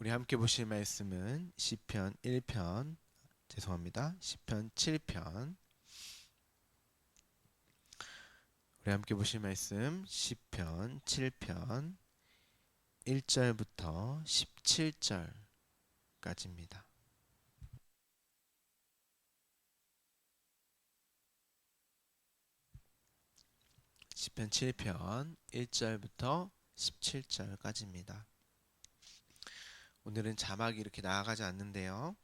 우리 함께 보실 말씀은 시편 1편, 시편 7편. 우리 함께 보실 말씀 시편 7편 1절부터 17절까지입니다. 시편 7편 1절부터 17절까지입니다. 오늘은 자막이 이렇게 나아가지 않는데요.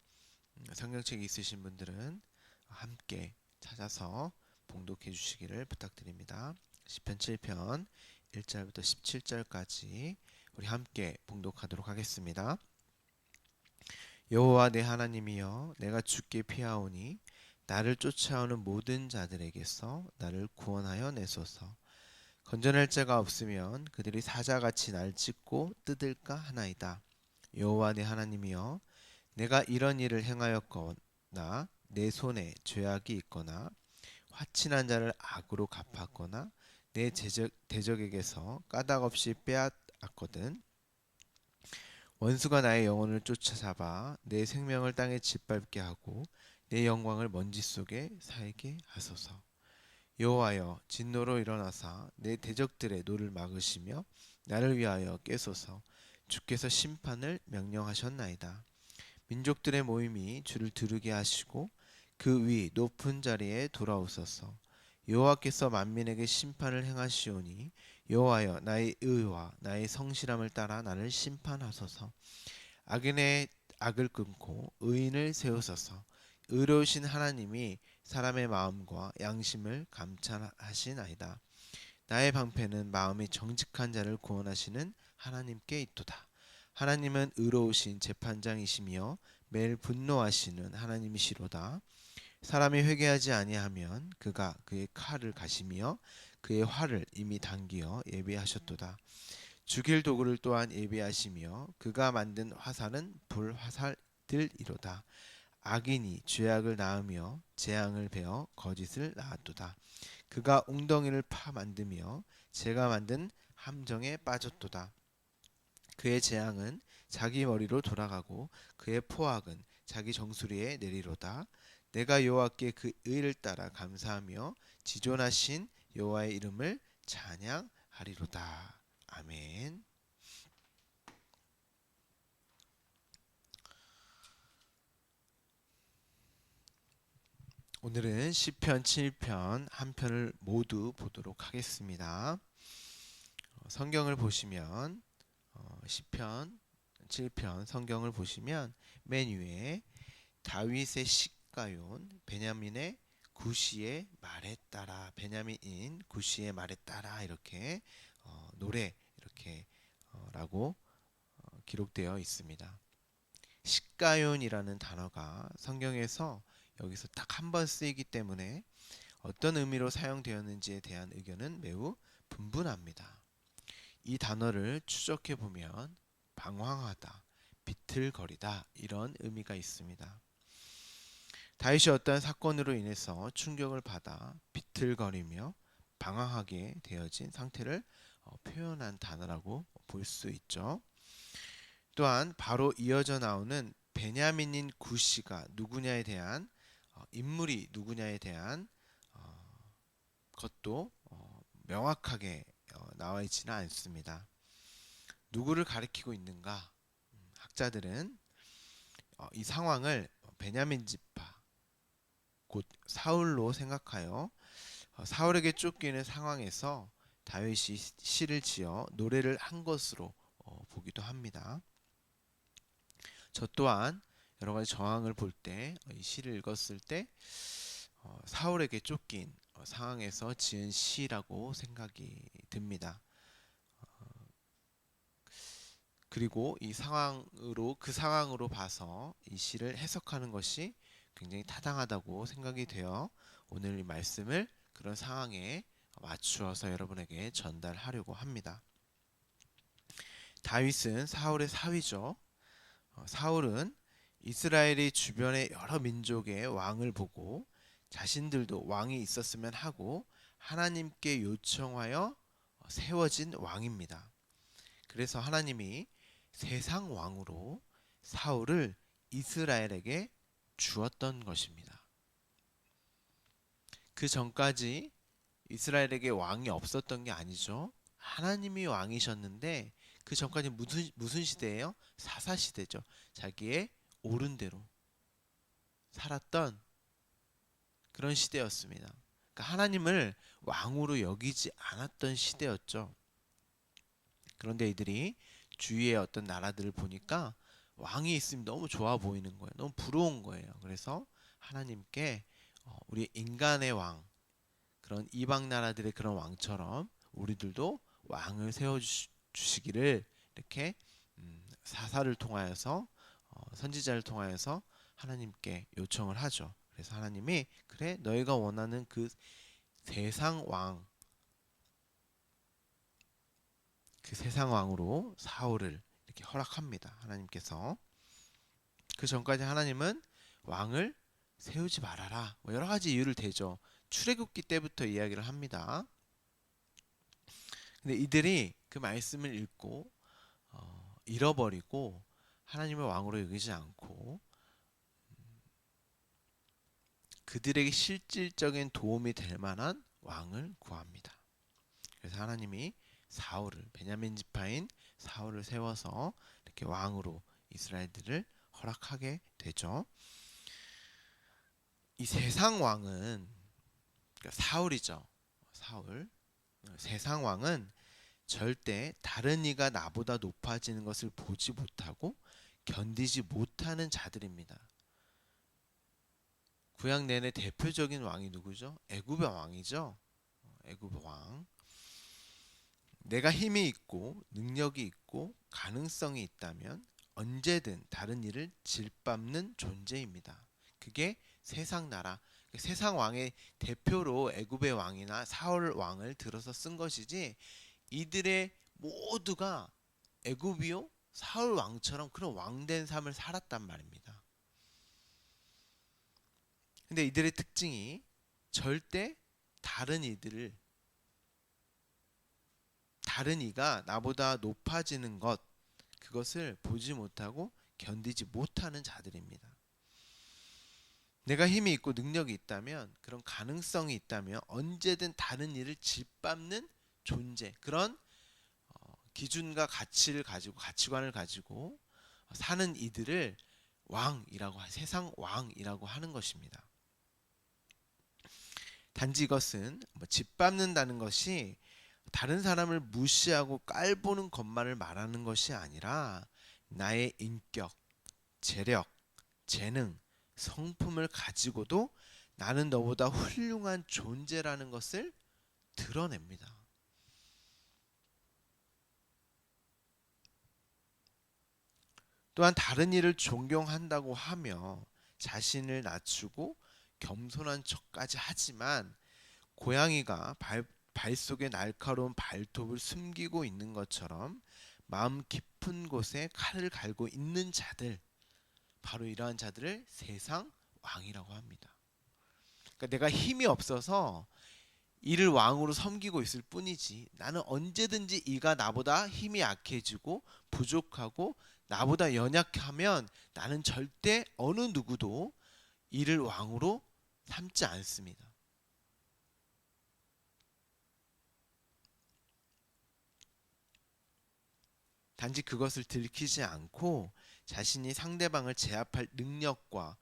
성경책이 있으신 분들은 함께 찾아서 봉독해 주시기를 부탁드립니다. 시편 7편 1절부터 17절까지 우리 함께 봉독하도록 하겠습니다. 여호와 내 하나님이여, 내가 주께 피하오니 나를 쫓아오는 모든 자들에게서 나를 구원하여 내소서. 건전할 자가 없으면 그들이 사자같이 날 찢고 뜯을까 하나이다. 여호와 내 하나님이여, 내가 이런 일을 행하였거나 내 손에 죄악이 있거나 화친한 자를 악으로 갚았거나 내 대적에게서 까닭없이 빼앗았거든. 원수가 나의 영혼을 쫓아잡아 내 생명을 땅에 짓밟게 하고 내 영광을 먼지 속에 살게 하소서. 여호와여, 진노로 일어나사 내 대적들의 노를 막으시며 나를 위하여 깨소서. 주께서 심판을 명령하셨나이다. 민족들의 모임이 주를 두르게 하시고 그 위 높은 자리에 돌아오소서. 여호와께서 만민에게 심판을 행하시오니 여호와여, 나의 의와 나의 성실함을 따라 나를 심판하소서. 악인의 악을 끊고 의인을 세우소서. 의로우신 하나님이 사람의 마음과 양심을 감찰하시나이다. 나의 방패는 마음이 정직한 자를 구원하시는 하나님께 있도다. 하나님은 의로우신 재판장이시며 매일 분노하시는 하나님이시로다. 사람이 회개하지 아니하면 그가 그의 칼을 가시며 그의 활을 이미 당기어 예비하셨도다. 죽일 도구를 또한 예비하시며 그가 만든 화살은 불화살들이로다. 악인이 죄악을 낳으며 재앙을 베어 거짓을 낳았도다. 그가 웅덩이를 파 만드며 제가 만든 함정에 빠졌도다. 그의 재앙은 자기 머리로 돌아가고 그의 포악은 자기 정수리에 내리로다. 내가 여호와께 그 의를 따라 감사하며 지존하신 여호와의 이름을 찬양하리로다. 아멘. 오늘은 시편 7편 한 편을 모두 보도록 하겠습니다. 성경을 보시면 시편 7편 성경을 보시면 맨 위에 다윗의 시가yon 베냐민의 구시의 말에 따라, 베냐민인 구시의 말에 따라 이렇게 노래 이렇게 라고 기록되어 있습니다. 시가요이라는 단어가 성경에서 여기서 딱 한 번 쓰이기 때문에 어떤 의미로 사용되었는지에 대한 의견은 매우 분분합니다. 이 단어를 추적해 보면 방황하다, 비틀거리다 이런 의미가 있습니다. 다윗이 어떠한 사건으로 인해서 충격을 받아 비틀거리며 방황하게 되어진 상태를 표현한 단어라고 볼 수 있죠. 또한 바로 이어져 나오는 베냐민인 구시가 누구냐에 대한 인물이 누구냐에 대한 것도 명확하게 나와 있지는 않습니다. 누구를 가리키고 있는가? 학자들은 이 상황을 베냐민 지파 곧 사울로 생각하여 사울에게 쫓기는 상황에서 다윗이 시를 지어 노래를 한 것으로 보기도 합니다. 저 또한 여러 가지 정황을 볼 때 이 시를 읽었을 때 사울에게 쫓긴 상황에서 지은 시라고 생각이 듭니다. 그리고 이 상황으로 그 상황으로 봐서 이 시를 해석하는 것이 굉장히 타당하다고 생각이 되어 오늘 이 말씀을 그런 상황에 맞추어서 여러분에게 전달하려고 합니다. 다윗은 사울의 사위죠. 사울은 이스라엘이 주변의 여러 민족의 왕을 보고 자신들도 왕이 있었으면 하고 하나님께 요청하여 세워진 왕입니다. 그래서 하나님이 세상 왕으로 사울을 이스라엘에게 주었던 것입니다. 그 전까지 이스라엘에게 왕이 없었던 게 아니죠. 하나님이 왕이셨는데 그 전까지 무슨 시대예요? 사사 시대죠. 자기의 옳은 대로 살았던 그런 시대였습니다. 그러니까 하나님을 왕으로 여기지 않았던 시대였죠. 그런데 이들이 주위의 어떤 나라들을 보니까 왕이 있으면 너무 좋아 보이는 거예요. 너무 부러운 거예요. 그래서 하나님께 우리 인간의 왕, 그런 이방 나라들의 그런 왕처럼 우리들도 왕을 세워 주시기를 이렇게 사사를 통하여서 선지자를 통하여서 하나님께 요청을 하죠. 그래서 하나님이 그래 너희가 원하는 그 세상 왕, 그 세상 왕으로 사울을 이렇게 허락합니다. 하나님께서. 그 전까지 하나님은 왕을 세우지 말아라. 뭐 여러 가지 이유를 대죠. 출애굽기 때부터 이야기를 합니다. 근데 이들이 그 말씀을 읽고 잃어버리고 하나님을 왕으로 여기지 않고 그들에게 실질적인 도움이 될 만한 왕을 구합니다. 그래서 하나님이 사울을 베냐민 지파인 사울을 세워서 이렇게 왕으로 이스라엘들을 허락하게 되죠. 이 세상 왕은 그러니까 사울이죠. 사울. 세상 왕은 절대 다른 이가 나보다 높아지는 것을 보지 못하고 견디지 못하는 자들입니다. 구약 내내 대표적인 왕이 누구죠? 애굽의 왕이죠. 애굽의 왕. 내가 힘이 있고 능력이 있고 가능성이 있다면 언제든 다른 일을 짓밟는 존재입니다. 그게 세상 나라, 세상 왕의 대표로 애굽의 왕이나 사울 왕을 들어서 쓴 것이지 이들의 모두가 애굽이요 사울 왕처럼 그런 왕된 삶을 살았단 말입니다. 근데 이들의 특징이 절대 다른 이들을 다른 이가 나보다 높아지는 것 그것을 보지 못하고 견디지 못하는 자들입니다. 내가 힘이 있고 능력이 있다면 그런 가능성이 있다면 언제든 다른 일을 짓밟는 존재 그런 기준과 가치를 가지고 가치관을 가지고 사는 이들을 왕이라고 세상 왕이라고 하는 것입니다. 단지 이것은 짓밟는다는 것이 다른 사람을 무시하고 깔보는 것만을 말하는 것이 아니라 나의 인격, 재력, 재능, 성품을 가지고도 나는 너보다 훌륭한 존재라는 것을 드러냅니다. 또한 다른 이를 존경한다고 하며 자신을 낮추고 겸손한 척까지 하지만 고양이가 발 속에 날카로운 발톱을 숨기고 있는 것처럼 마음 깊은 곳에 칼을 갈고 있는 자들 바로 이러한 자들을 세상 왕이라고 합니다. 그러니까 내가 힘이 없어서 이를 왕으로 섬기고 있을 뿐이지 나는 언제든지 이가 나보다 힘이 약해지고 부족하고 나보다 연약하면 나는 절대 어느 누구도 이를 왕으로 삼지 않습니다. 단지 그것을 들키지 않고 자신이 상대방을 제압할 능력과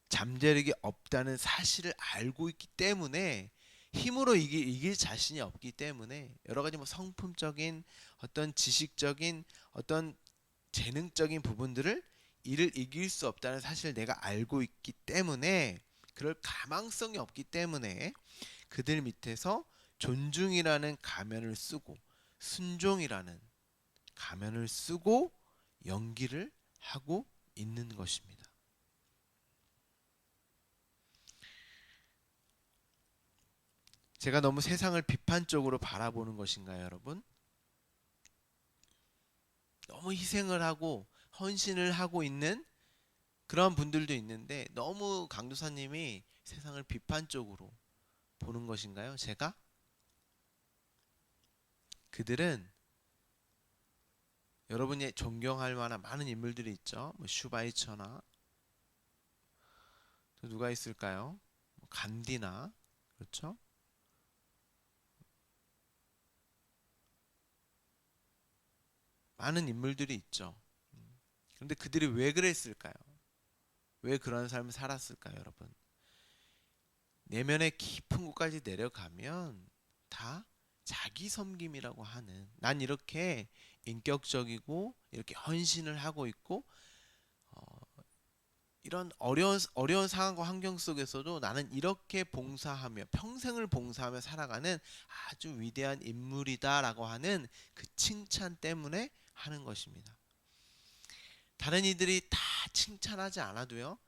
잠재력이 없다는 사실을 알고 있기 때문에 힘으로 이길 자신이 없기 때문에 여러 가지 성품적인 어떤 지식적인 어떤 재능적인 부분들을 이를 이길 수 없다는 사실을 내가 알고 있기 때문에 그럴 가망성이 없기 때문에 그들 밑에서 존중이라는 가면을 쓰고 순종이라는 가면을 쓰고 연기를 하고 있는 것입니다. 제가 너무 세상을 비판적으로 바라보는 것인가요, 여러분? 너무 희생을 하고 헌신을 하고 있는 그런 분들도 있는데 너무 강도사님이 세상을 비판적으로 보는 것인가요? 제가? 그들은 여러분이 존경할 만한 많은 인물들이 있죠. 뭐 슈바이처나 또 누가 있을까요? 뭐 간디나 그렇죠? 많은 인물들이 있죠. 그런데 그들이 왜 그랬을까요? 왜 그런 삶을 살았을까요, 여러분? 내면의 깊은 곳까지 내려가면 다 자기 섬김이라고 하는, 난 이렇게 인격적이고 이렇게 헌신을 하고 있고 이런 어려운 상황과 환경 속에서도 나는 이렇게 봉사하며 평생을 봉사하며 살아가는 아주 위대한 인물이다라고 하는 그 칭찬 때문에 하는 것입니다. 다른 이들이 다 칭찬하지 않아도요,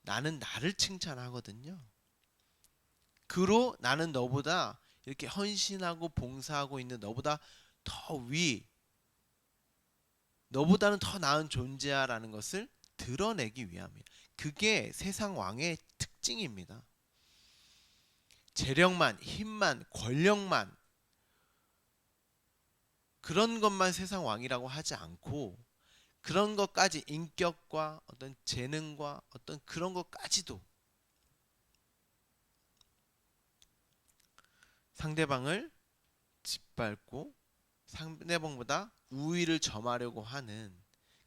나는 나를 칭찬하거든요. 그로 나는 너보다 이렇게 헌신하고 봉사하고 있는 너보다 더 너보다는 더 나은 존재야라는 것을 드러내기 위함이에요. 그게 세상 왕의 특징입니다. 재력만, 힘만, 권력만, 그런 것만 세상 왕이라고 하지 않고 그런 것까지, 인격과 어떤 재능과 어떤 그런 것까지도 상대방을 짓밟고 상대방보다 우위를 점하려고 하는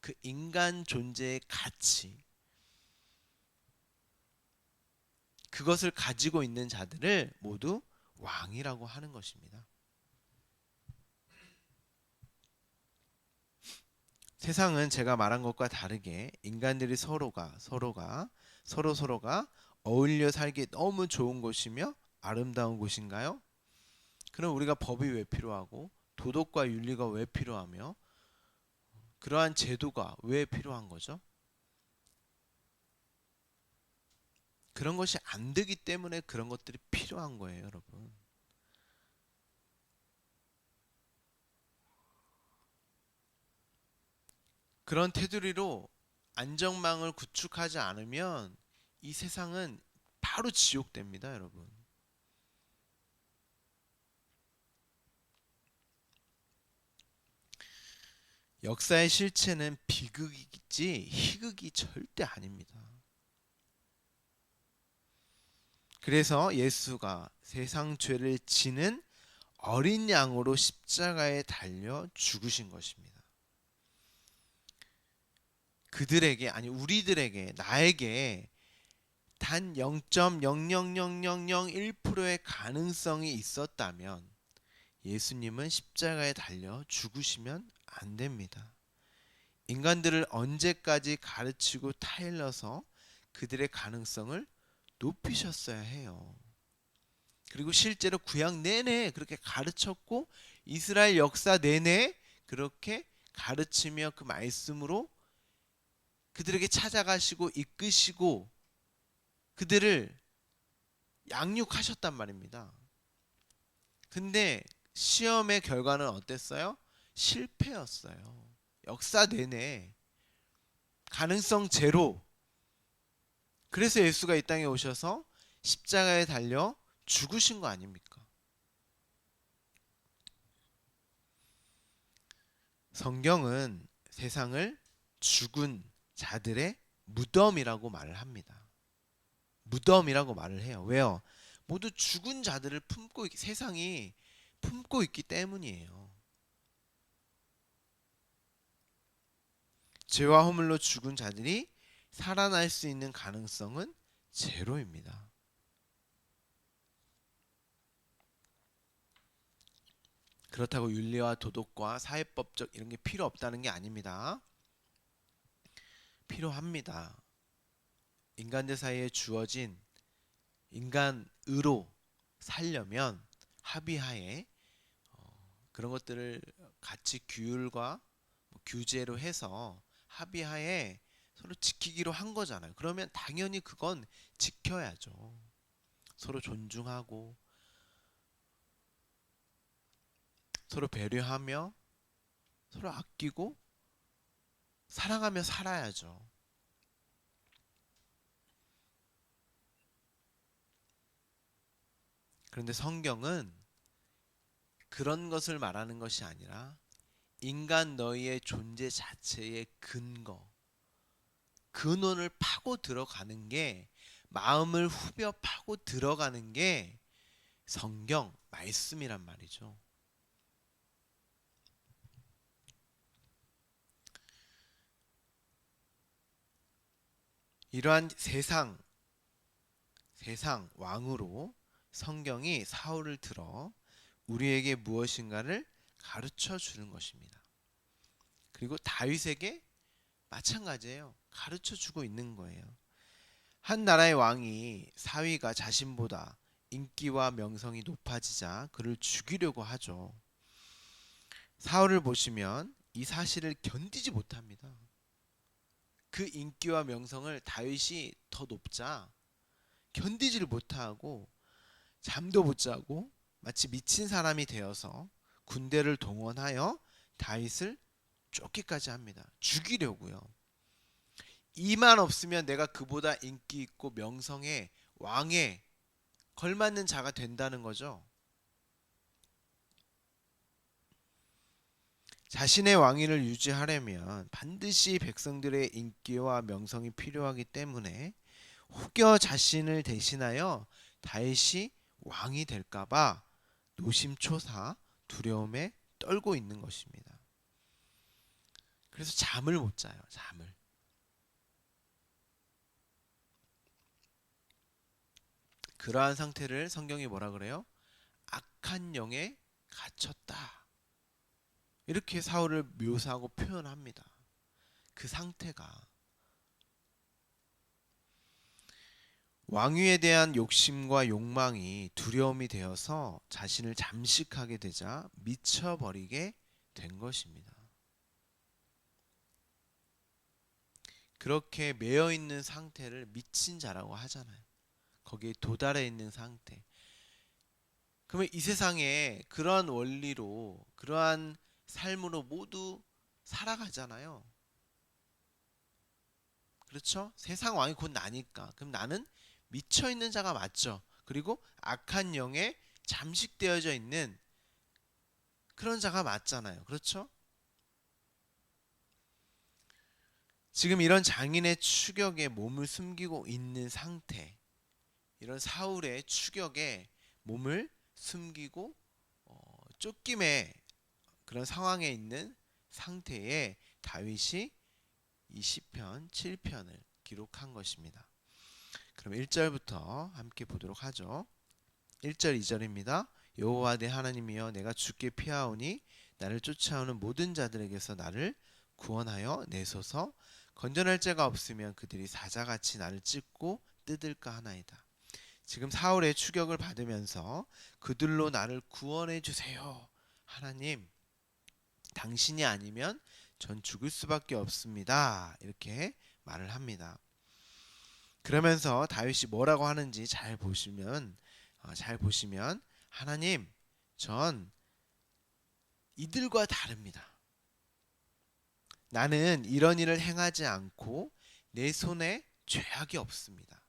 그 인간 존재의 가치, 그것을 가지고 있는 자들을 모두 왕이라고 하는 것입니다. 세상은 제가 말한 것과 다르게 인간들이 서로가 어울려 살기 너무 좋은 곳이며 아름다운 곳인가요? 그럼 우리가 법이 왜 필요하고 도덕과 윤리가 왜 필요하며 그러한 제도가 왜 필요한 거죠? 그런 것이 안 되기 때문에 그런 것들이 필요한 거예요, 여러분. 그런 테두리로 안정망을 구축하지 않으면 이 세상은 바로 지옥됩니다, 여러분. 역사의 실체는 비극이지 희극이 절대 아닙니다. 그래서 예수가 세상 죄를 지는 어린 양으로 십자가에 달려 죽으신 것입니다. 그들에게, 아니 우리들에게, 나에게 단 0.00001%의 가능성이 있었다면 예수님은 십자가에 달려 죽으시면 안 됩니다. 인간들을 언제까지 가르치고 타일러서 그들의 가능성을 높이셨어야 해요. 그리고 실제로 구약 내내 그렇게 가르쳤고 이스라엘 역사 내내 그렇게 가르치며 그 말씀으로 그들에게 찾아가시고 이끄시고 그들을 양육하셨단 말입니다. 근데 시험의 결과는 어땠어요? 실패였어요. 역사 내내 가능성 제로. 그래서 예수가 이 땅에 오셔서 십자가에 달려 죽으신 거 아닙니까? 성경은 세상을 죽은 자들의 무덤이라고 말을 합니다. 무덤이라고 말을 해요. 왜요? 모두 죽은 자들을 세상이 품고 있기 때문이에요. 죄와 허물로 죽은 자들이 살아날 수 있는 가능성은 제로입니다. 그렇다고 윤리와 도덕과 사회법적 이런 게 필요 없다는 게 아닙니다. 필요합니다. 인간들 사이에 주어진 인간으로 살려면 합의하에 그런 것들을 같이 규율과 규제로 해서 합의하에 서로 지키기로 한 거잖아요. 그러면 당연히 그건 지켜야죠. 서로 존중하고 서로 배려하며 서로 아끼고 사랑하며 살아야죠. 그런데 성경은 그런 것을 말하는 것이 아니라 인간 너희의 존재 자체의 근원을 파고 들어가는 게, 마음을 후벼 파고 들어가는 게 성경 말씀이란 말이죠. 이러한 세상 왕으로 성경이 사울을 들어 우리에게 무엇인가를 가르쳐 주는 것입니다. 그리고 다윗에게 마찬가지예요. 가르쳐 주고 있는 거예요. 한 나라의 왕이 사위가 자신보다 인기와 명성이 높아지자 그를 죽이려고 하죠. 사울을 보시면 이 사실을 견디지 못합니다. 그 인기와 명성을 다윗이 더 높자 견디지를 못하고 잠도 못 자고 마치 미친 사람이 되어서 군대를 동원하여 다윗을 쫓기까지 합니다. 죽이려고요. 이만 없으면 내가 그보다 인기 있고 명성에 왕에 걸맞는 자가 된다는 거죠. 자신의 왕위를 유지하려면 반드시 백성들의 인기와 명성이 필요하기 때문에 혹여 자신을 대신하여 다윗이 왕이 될까봐 노심초사 두려움에 떨고 있는 것입니다. 그래서 잠을 못 자요. 잠을. 그러한 상태를 성경이 뭐라 그래요? 악한 영에 갇혔다. 이렇게 사울을 묘사하고 표현합니다. 그 상태가 왕위에 대한 욕심과 욕망이 두려움이 되어서 자신을 잠식하게 되자 미쳐버리게 된 것입니다. 그렇게 매여 있는 상태를 미친 자라고 하잖아요. 거기에 도달해 있는 상태. 그러면 이 세상에 그러한 원리로, 그러한 삶으로 모두 살아가잖아요. 그렇죠? 세상 왕이 곧 나니까. 그럼 나는 미쳐 있는 자가 맞죠. 그리고 악한 영에 잠식되어져 있는 그런 자가 맞잖아요. 그렇죠? 지금 이런 장인의 추격에 몸을 숨기고 있는 상태, 이런 사울의 추격에 몸을 숨기고 쫓김의 그런 상황에 있는 상태에 다윗이 이 시편 7편을 기록한 것입니다. 그럼 1절부터 함께 보도록 하죠. 1절 2절입니다. 여호와 내 하나님이여 내가 주께 피하오니 나를 쫓아오는 모든 자들에게서 나를 구원하여 내소서. 건전할 자가 없으면 그들이 사자같이 나를 찢고 뜯을까 하나이다. 지금 사울의 추격을 받으면서 그들로 나를 구원해 주세요. 하나님, 당신이 아니면 전 죽을 수밖에 없습니다. 이렇게 말을 합니다. 그러면서 다윗이 뭐라고 하는지 잘 보시면 하나님, 전 이들과 다릅니다. 나는 이런 일을 행하지 않고 내 손에 죄악이 없습니다.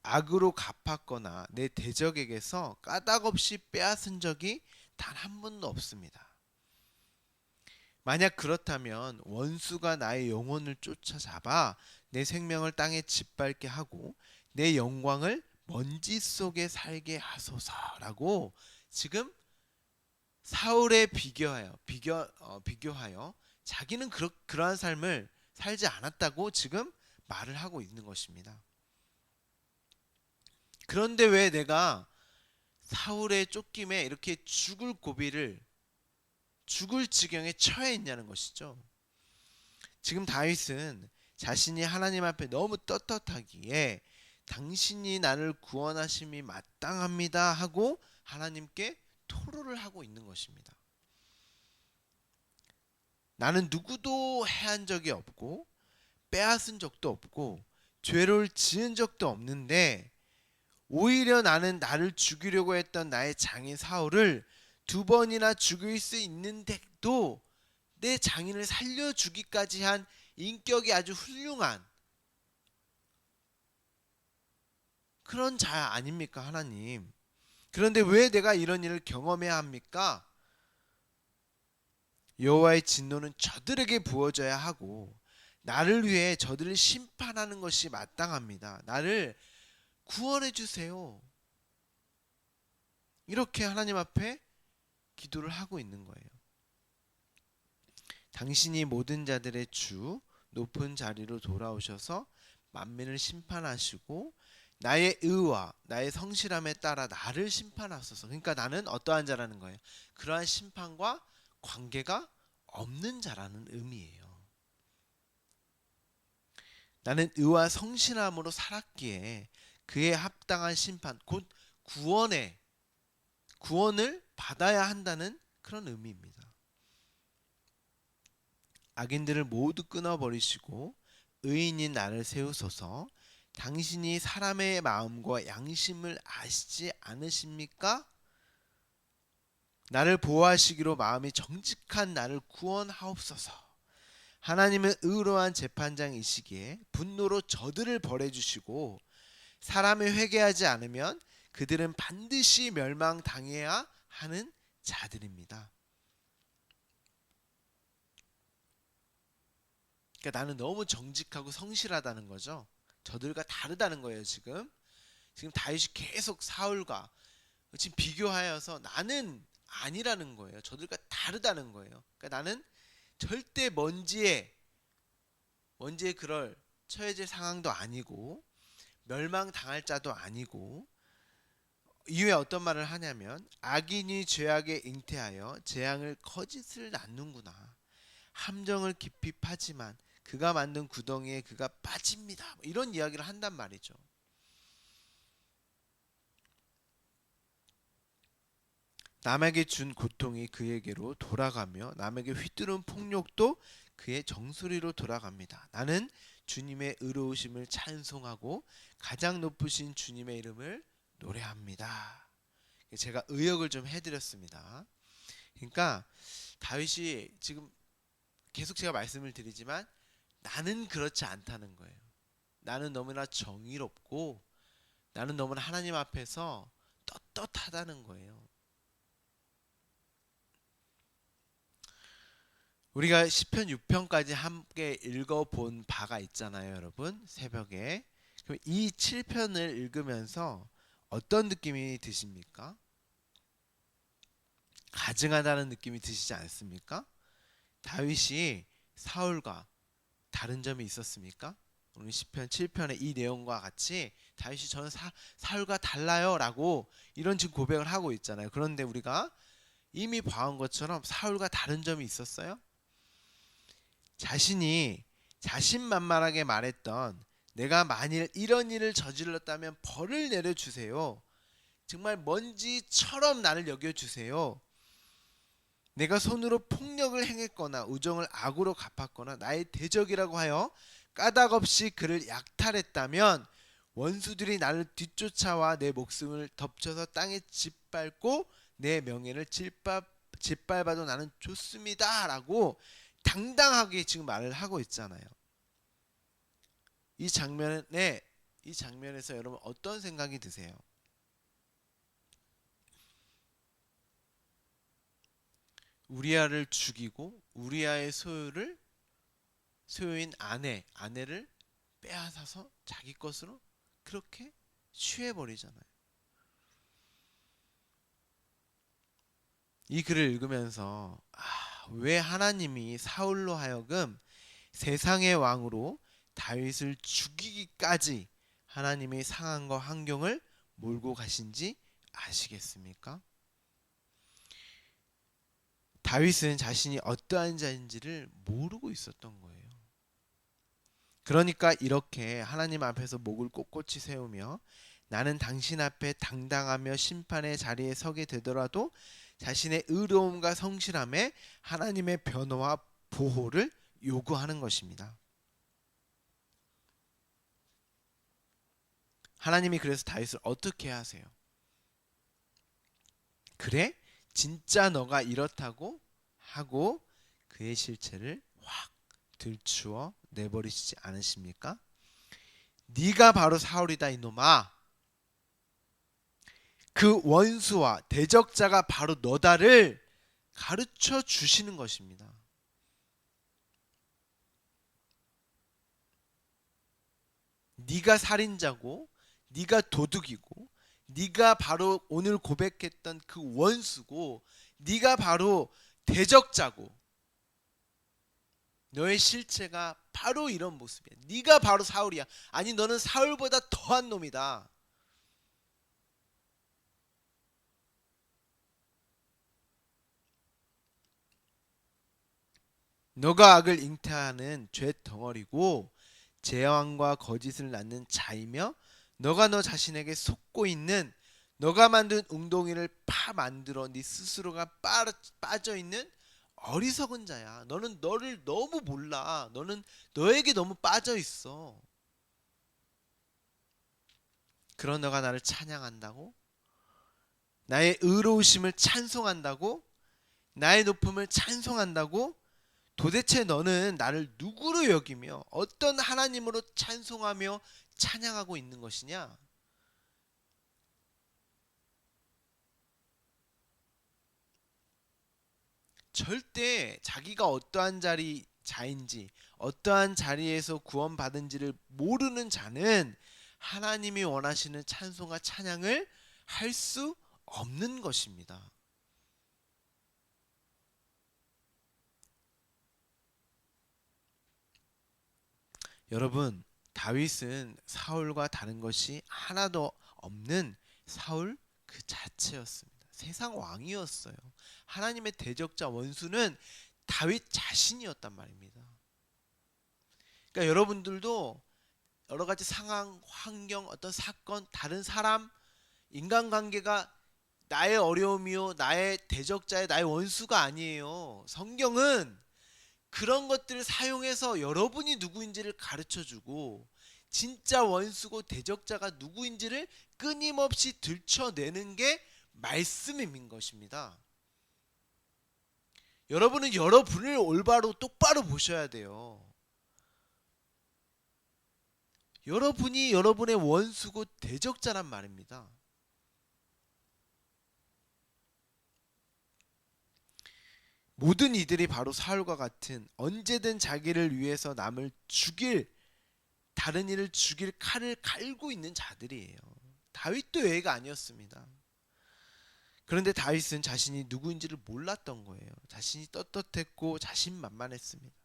악으로 갚았거나 내 대적에게서 까닭없이 빼앗은 적이 단 한 번도 없습니다. 만약 그렇다면 원수가 나의 영혼을 쫓아잡아 내 생명을 땅에 짓밟게 하고 내 영광을 먼지 속에 살게 하소서라고 지금 사울에 비교하여 자기는 그러한 삶을 살지 않았다고 지금 말을 하고 있는 것입니다. 그런데 왜 내가 사울의 쫓김에 이렇게 죽을 지경에 처해 있냐는 것이죠. 지금 다윗은 자신이 하나님 앞에 너무 떳떳하기에 당신이 나를 구원하심이 마땅합니다 하고 하나님께 토로를 하고 있는 것입니다. 나는 누구도 해한 적이 없고 빼앗은 적도 없고 죄를 지은 적도 없는데 오히려 나는 나를 죽이려고 했던 나의 장인 사울을 2번이나 죽일 수 있는데도 내 장인을 살려주기까지 한 인격이 아주 훌륭한 그런 자 아닙니까 하나님. 그런데 왜 내가 이런 일을 경험해야 합니까? 여호와의 진노는 저들에게 부어져야 하고 나를 위해 저들을 심판하는 것이 마땅합니다. 나를 구원해 주세요. 이렇게 하나님 앞에 기도를 하고 있는 거예요. 당신이 모든 자들의 주 높은 자리로 돌아오셔서 만민을 심판하시고 나의 의와 나의 성실함에 따라 나를 심판하소서. 그러니까 나는 어떠한 자라는 거예요. 그러한 심판과 관계가 없는 자라는 의미예요. 나는 의와 성실함으로 살았기에 그에 합당한 심판, 곧 구원을 받아야 한다는 그런 의미입니다. 악인들을 모두 끊어버리시고 의인인 나를 세우소서. 당신이 사람의 마음과 양심을 아시지 않으십니까? 나를 보호하시기로 마음이 정직한 나를 구원하옵소서. 하나님은 의로운 재판장이시기에 분노로 저들을 벌해주시고 사람이 회개하지 않으면 그들은 반드시 멸망당해야 하는 자들입니다. 그러니까 나는 너무 정직하고 성실하다는 거죠. 저들과 다르다는 거예요. 지금 다윗이 계속 사울과 지금 비교하여서 나는 아니라는 거예요. 저들과 다르다는 거예요. 그러니까 나는 절대 먼지에 그럴 처해질 상황도 아니고 멸망당할 자도 아니고. 이후에 어떤 말을 하냐면 악인이 죄악에 잉태하여 재앙을 거짓을 낳는구나. 함정을 깊이 파지만 그가 만든 구덩이에 그가 빠집니다. 이런 이야기를 한단 말이죠. 남에게 준 고통이 그에게로 돌아가며 남에게 휘두른 폭력도 그의 정수리로 돌아갑니다. 나는 주님의 의로우심을 찬송하고 가장 높으신 주님의 이름을 노래합니다. 제가 의역을 좀 해드렸습니다. 그러니까 다윗이 지금 계속 제가 말씀을 드리지만 나는 그렇지 않다는 거예요. 나는 너무나 정의롭고 나는 너무나 하나님 앞에서 떳떳하다는 거예요. 우리가 시편 6편까지 함께 읽어본 바가 있잖아요, 여러분. 새벽에. 그럼 이 7편을 읽으면서 어떤 느낌이 드십니까? 가증하다는 느낌이 드시지 않습니까? 다윗이 사울과 다른 점이 있었습니까? 오늘 시편 7편의 이 내용과 같이 다윗이 저는 사울과 달라요 라고 이런 지금 고백을 하고 있잖아요. 그런데 우리가 이미 봐온 것처럼 사울과 다른 점이 있었어요? 자신이 자신만만하게 말했던 내가 만일 이런 일을 저질렀다면 벌을 내려주세요. 정말 먼지처럼 나를 여겨주세요. 내가 손으로 폭력을 행했거나 우정을 악으로 갚았거나 나의 대적이라고 하여 까닭없이 그를 약탈했다면 원수들이 나를 뒤쫓아와 내 목숨을 덮쳐서 땅에 짓밟고 내 명예를 짓밟아도 나는 좋습니다 라고 당당하게 지금 말을 하고 있잖아요. 이 장면에서 여러분 어떤 생각이 드세요? 우리아를 죽이고 우리아의 소유인 아내를 빼앗아서 자기 것으로 그렇게 취해버리잖아요. 이 글을 읽으면서 왜 하나님이 사울로 하여금 세상의 왕으로 다윗을 죽이기까지 하나님의 상황과 환경을 몰고 가신지 아시겠습니까? 다윗은 자신이 어떠한 자인지를 모르고 있었던 거예요. 그러니까 이렇게 하나님 앞에서 목을 꼿꼿이 세우며 나는 당신 앞에 당당하며 심판의 자리에 서게 되더라도 자신의 의로움과 성실함에 하나님의 변호와 보호를 요구하는 것입니다. 하나님이 그래서 다윗을 어떻게 하세요? 그래? 진짜 너가 이렇다고 하고 그의 실체를 확 들추어 내버리시지 않으십니까? 네가 바로 사울이다 이놈아. 그 원수와 대적자가 바로 너다를 가르쳐 주시는 것입니다. 네가 살인자고, 네가 도둑이고, 네가 바로 오늘 고백했던 그 원수고, 네가 바로 대적자고, 너의 실체가 바로 이런 모습이야. 네가 바로 사울이야. 아니 너는 사울보다 더한 놈이다. 너가 악을 잉태하는 죄 덩어리고 재앙과 거짓을 낳는 자이며 너가 너 자신에게 속고 있는 너가 만든 웅덩이를 파 만들어 네 스스로가 빠져 있는 어리석은 자야. 너는 너를 너무 몰라. 너는 너에게 너무 빠져 있어. 그런 너가 나를 찬양한다고? 나의 의로우심을 찬송한다고? 나의 높음을 찬송한다고? 도대체 너는 나를 누구로 여기며 어떤 하나님으로 찬송하며 찬양하고 있는 것이냐? 절대 자기가 어떠한 자인지 어떠한 자리에서 구원받은지를 모르는 자는 하나님이 원하시는 찬송과 찬양을 할 수 없는 것입니다. 여러분, 다윗은 사울과 다른 것이 하나도 없는 사울 그 자체였습니다. 세상 왕이었어요. 하나님의 대적자 원수는 다윗 자신이었단 말입니다. 그러니까 여러분들도 여러 가지 상황, 환경, 어떤 사건, 다른 사람, 인간관계가 나의 어려움이요, 나의 대적자의 나의 원수가 아니에요. 성경은 그런 것들을 사용해서 여러분이 누구인지를 가르쳐주고 진짜 원수고 대적자가 누구인지를 끊임없이 들춰내는 게 말씀인 것입니다. 여러분은 여러분을 올바로 똑바로 보셔야 돼요. 여러분이 여러분의 원수고 대적자란 말입니다. 모든 이들이 바로 사울과 같은 언제든 자기를 위해서 남을 죽일 다른 이를 죽일 칼을 갈고 있는 자들이에요. 다윗도 예외가 아니었습니다. 그런데 다윗은 자신이 누구인지를 몰랐던 거예요. 자신이 떳떳했고 자신만만했습니다.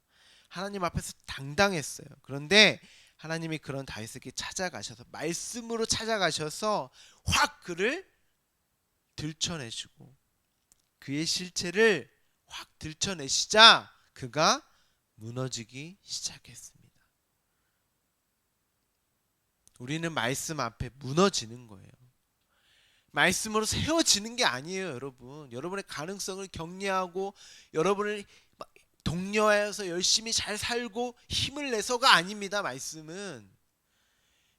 하나님 앞에서 당당했어요. 그런데 하나님이 그런 다윗에게 찾아가셔서 말씀으로 찾아가셔서 확 그를 들춰내시고 그의 실체를 확 들춰내시자 그가 무너지기 시작했습니다. 우리는 말씀 앞에 무너지는 거예요. 말씀으로 세워지는 게 아니에요, 여러분. 여러분의 가능성을 격려하고 여러분을 독려하여서 열심히 잘 살고 힘을 내서가 아닙니다. 말씀은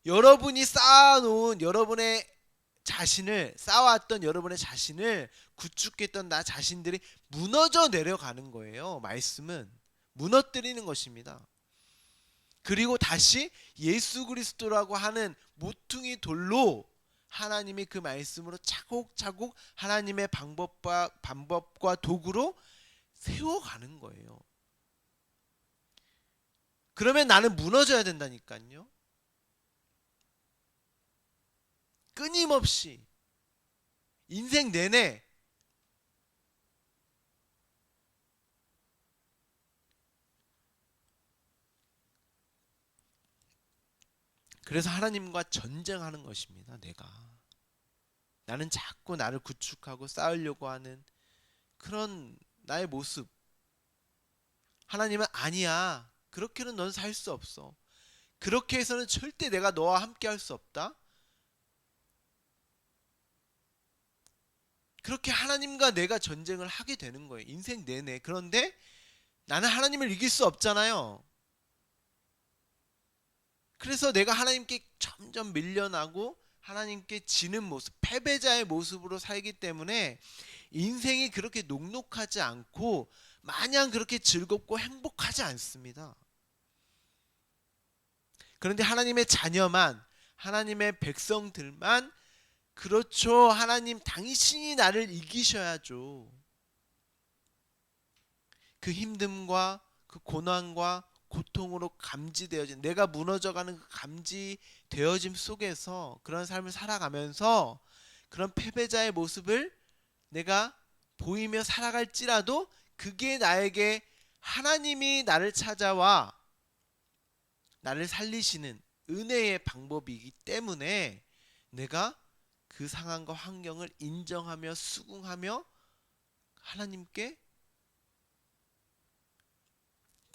여러분이 쌓아놓은 여러분의 자신을 쌓아왔던 여러분의 자신을 구축했던 나 자신들이 무너져 내려가는 거예요. 말씀은 무너뜨리는 것입니다. 그리고 다시 예수 그리스도라고 하는 모퉁이 돌로 하나님이 그 말씀으로 차곡차곡 하나님의 방법과 도구로 세워가는 거예요. 그러면 나는 무너져야 된다니까요. 끊임없이 인생 내내 그래서 하나님과 전쟁하는 것입니다. 나는 자꾸 나를 구축하고 쌓으려고 하는 그런 나의 모습. 하나님은 아니야. 그렇게는 넌 살 수 없어. 그렇게 해서는 절대 내가 너와 함께 할 수 없다. 그렇게 하나님과 내가 전쟁을 하게 되는 거예요. 인생 내내. 그런데 나는 하나님을 이길 수 없잖아요. 그래서 내가 하나님께 점점 밀려나고 하나님께 지는 모습, 패배자의 모습으로 살기 때문에 인생이 그렇게 녹록하지 않고 마냥 그렇게 즐겁고 행복하지 않습니다. 그런데 하나님의 자녀만, 하나님의 백성들만 그렇죠. 하나님 당신이 나를 이기셔야죠. 그 힘듦과 그 고난과 고통으로 감지되어진, 내가 무너져가는 그 감지되어짐 속에서 그런 삶을 살아가면서 그런 패배자의 모습을 내가 보이며 살아갈지라도 그게 나에게 하나님이 나를 찾아와 나를 살리시는 은혜의 방법이기 때문에 내가 그 상황과 환경을 인정하며 수긍하며 하나님께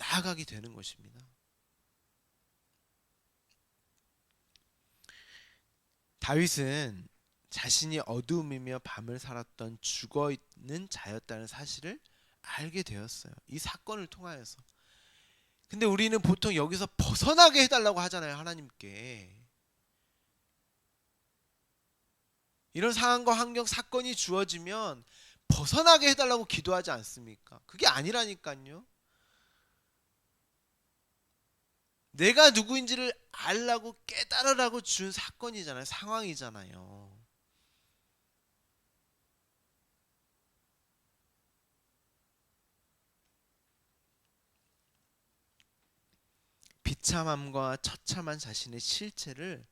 나아가게 되는 것입니다. 다윗은 자신이 어두움이며 밤을 살았던 죽어있는 자였다는 사실을 알게 되었어요. 이 사건을 통하여서. 근데 우리는 보통 여기서 벗어나게 해달라고 하잖아요. 하나님께. 이런 상황과 환경, 사건이 주어지면 벗어나게 해달라고 기도하지 않습니까? 그게 아니라니까요. 내가 누구인지를 알라고 깨달으라고 준 사건이잖아요. 상황이잖아요. 비참함과 처참한 자신의 실체를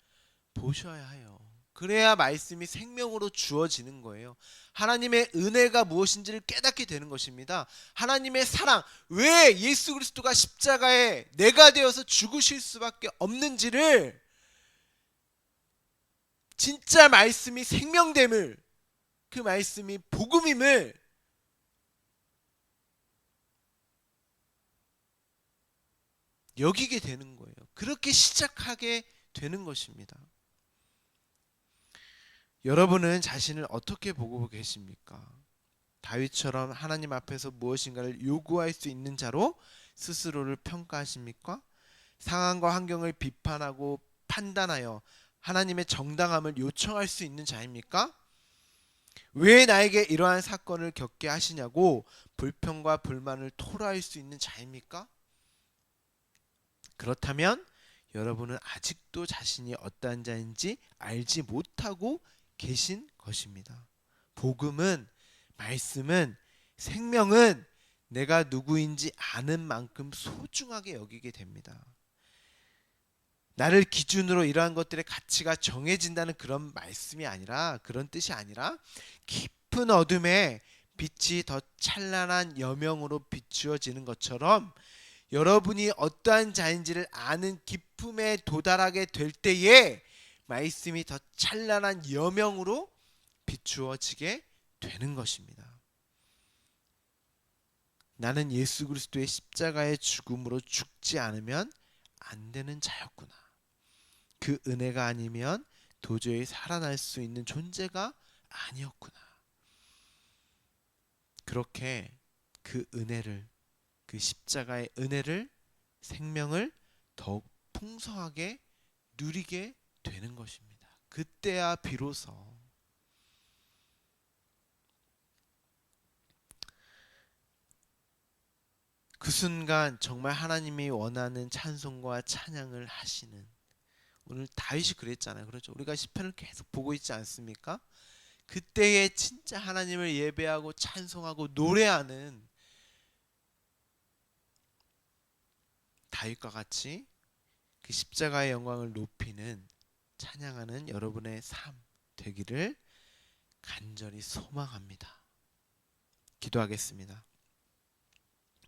보셔야 해요. 그래야 말씀이 생명으로 주어지는 거예요. 하나님의 은혜가 무엇인지를 깨닫게 되는 것입니다. 하나님의 사랑, 왜 예수 그리스도가 십자가에 내가 되어서 죽으실 수밖에 없는지를, 진짜 말씀이 생명됨을, 그 말씀이 복음임을 여기게 되는 거예요. 그렇게 시작하게 되는 것입니다. 여러분은 자신을 어떻게 보고 계십니까? 다윗처럼 하나님 앞에서 무엇인가를 요구할 수 있는 자로 스스로를 평가하십니까? 상황과 환경을 비판하고 판단하여 하나님의 정당함을 요청할 수 있는 자입니까? 왜 나에게 이러한 사건을 겪게 하시냐고 불평과 불만을 토로할 수 있는 자입니까? 그렇다면 여러분은 아직도 자신이 어떠한 자인지 알지 못하고 계신 것입니다. 복음은, 말씀은, 생명은 내가 누구인지 아는 만큼 소중하게 여기게 됩니다. 나를 기준으로 이러한 것들의 가치가 정해진다는 그런 말씀이 아니라, 그런 뜻이 아니라, 깊은 어둠에 빛이 더 찬란한 여명으로 비추어지는 것처럼 여러분이 어떠한 자인지를 아는 기쁨에 도달하게 될 때에 말씀이 더 찬란한 여명으로 비추어지게 되는 것입니다. 나는 예수 그리스도의 십자가의 죽음으로 죽지 않으면 안 되는 자였구나. 그 은혜가 아니면 도저히 살아날 수 있는 존재가 아니었구나. 그렇게 그 은혜를, 그 십자가의 은혜를, 생명을 더욱 풍성하게 누리게 되는 것입니다. 그때야 비로소 그 순간 정말 하나님이 원하는 찬송과 찬양을 하시는, 오늘 다윗이 그랬잖아요. 그렇죠? 우리가 시편을 계속 보고 있지 않습니까? 그때에 진짜 하나님을 예배하고 찬송하고 노래하는 다윗과 같이 그 십자가의 영광을 높이는, 찬양하는 여러분의 삶 되기를 간절히 소망합니다. 기도하겠습니다.